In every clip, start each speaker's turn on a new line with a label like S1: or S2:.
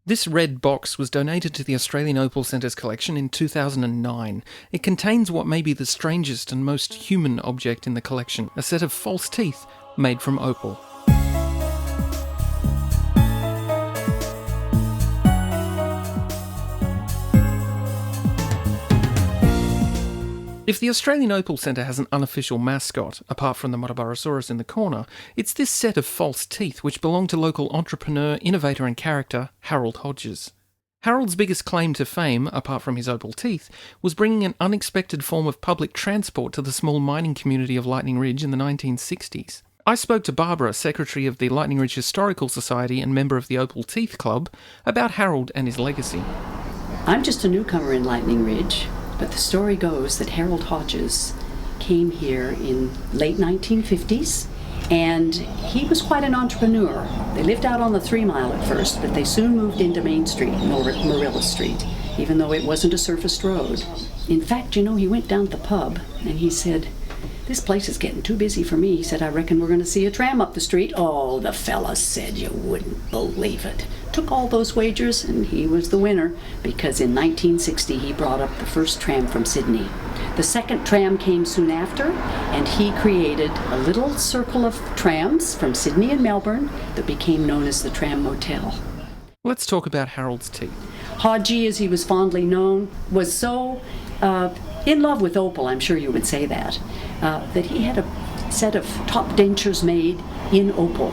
S1: This red box was donated to the Australian Opal Centre's collection in 2009. It contains what may be the strangest and most human object in the collection, a set of false teeth made from opal. If the Australian Opal Centre has an unofficial mascot, apart from the Motobarosaurus in the corner, it's this set of false teeth which belong to local entrepreneur, innovator and character Harold Hodges. Harold's biggest claim to fame, apart from his opal teeth, was bringing an unexpected form of public transport to the small mining community of Lightning Ridge in the 1960s. I spoke to Barbara, secretary of the Lightning Ridge Historical Society and member of the Opal Teeth Club, about Harold and his legacy.
S2: I'm just a newcomer in Lightning Ridge. But the story goes that Harold Hodges came here in late 1950s, and he was quite an entrepreneur. They lived out on the 3 Mile at first, but they soon moved into Main Street, Marilla Street, even though it wasn't a surfaced road. In fact, he went down to the pub, and he said, "This place is getting too busy for me." He said, "I reckon we're going to see a tram up the street." Oh, the fella said you wouldn't believe it. Took all those wagers, and he was the winner, because in 1960 he brought up the first tram from Sydney. The second tram came soon after, and he created a little circle of trams from Sydney and Melbourne that became known as the Tram Motel.
S1: Let's talk about Harold's teeth.
S2: Hodgie, as he was fondly known, was so in love with opal, I'm sure you would say that he had a set of top dentures made in opal,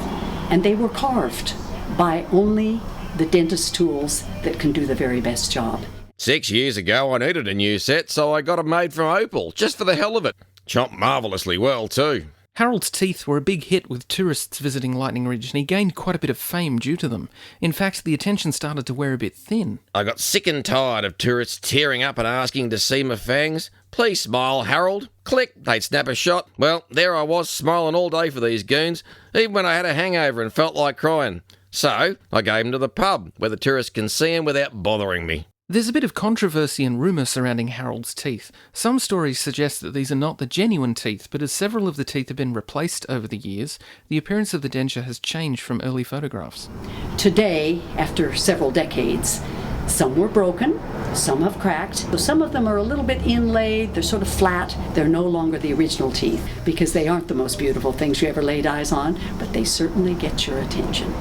S2: and they were carved by only the dentist tools that can do the very best job.
S3: 6 years ago I needed a new set, so I got it made from opal, just for the hell of it. Chomped marvellously well too.
S1: Harold's teeth were a big hit with tourists visiting Lightning Ridge, and he gained quite a bit of fame due to them. In fact, the attention started to wear a bit thin.
S3: I got sick and tired of tourists tearing up and asking to see my fangs. "Please smile, Harold." Click, they'd snap a shot. Well, there I was, smiling all day for these goons, even when I had a hangover and felt like crying. So, I gave them to the pub, where the tourists can see them without bothering me.
S1: There's a bit of controversy and rumour surrounding Harold's teeth. Some stories suggest that these are not the genuine teeth, but as several of the teeth have been replaced over the years, the appearance of the denture has changed from early photographs.
S2: Today, after several decades, some were broken, some have cracked. So some of them are a little bit inlaid, they're sort of flat. They're no longer the original teeth, because they aren't the most beautiful things you ever laid eyes on, but they certainly get your attention.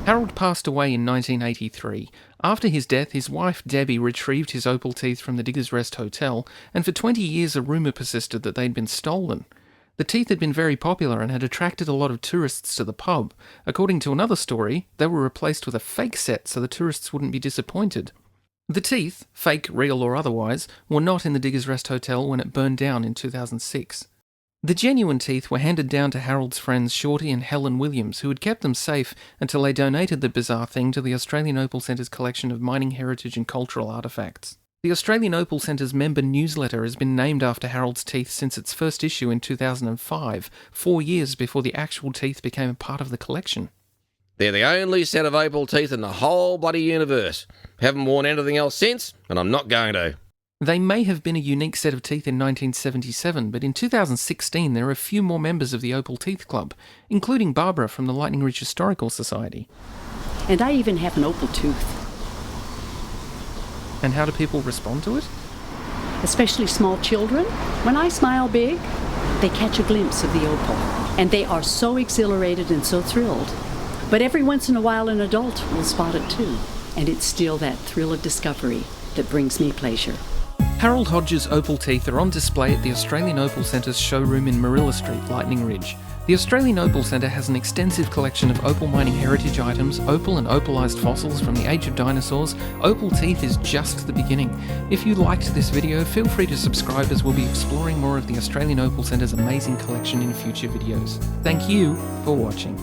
S1: Harold passed away in 1983. After his death, his wife Debbie retrieved his opal teeth from the Diggers Rest Hotel, and for 20 years a rumour persisted that they'd been stolen. The teeth had been very popular and had attracted a lot of tourists to the pub. According to another story, they were replaced with a fake set so the tourists wouldn't be disappointed. The teeth, fake, real or otherwise, were not in the Diggers Rest Hotel when it burned down in 2006. The genuine teeth were handed down to Harold's friends Shorty and Helen Williams, who had kept them safe until they donated the bizarre thing to the Australian Opal Centre's collection of mining heritage and cultural artefacts. The Australian Opal Centre's member newsletter has been named after Harold's teeth since its first issue in 2005, 4 years before the actual teeth became a part of the collection.
S3: They're the only set of opal teeth in the whole bloody universe. Haven't worn anything else since, and I'm not going to.
S1: They may have been a unique set of teeth in 1977, but in 2016 there are a few more members of the Opal Teeth Club, including Barbara from the Lightning Ridge Historical Society.
S2: And I even have an opal tooth.
S1: And how do people respond to it?
S2: Especially small children. When I smile big, they catch a glimpse of the opal. And they are so exhilarated and so thrilled. But every once in a while an adult will spot it too. And it's still that thrill of discovery that brings me pleasure.
S1: Harold Hodges' opal teeth are on display at the Australian Opal Centre's showroom in Marilla Street, Lightning Ridge. The Australian Opal Centre has an extensive collection of opal mining heritage items, opal and opalised fossils from the age of dinosaurs. Opal teeth is just the beginning. If you liked this video, feel free to subscribe as we'll be exploring more of the Australian Opal Centre's amazing collection in future videos. Thank you for watching.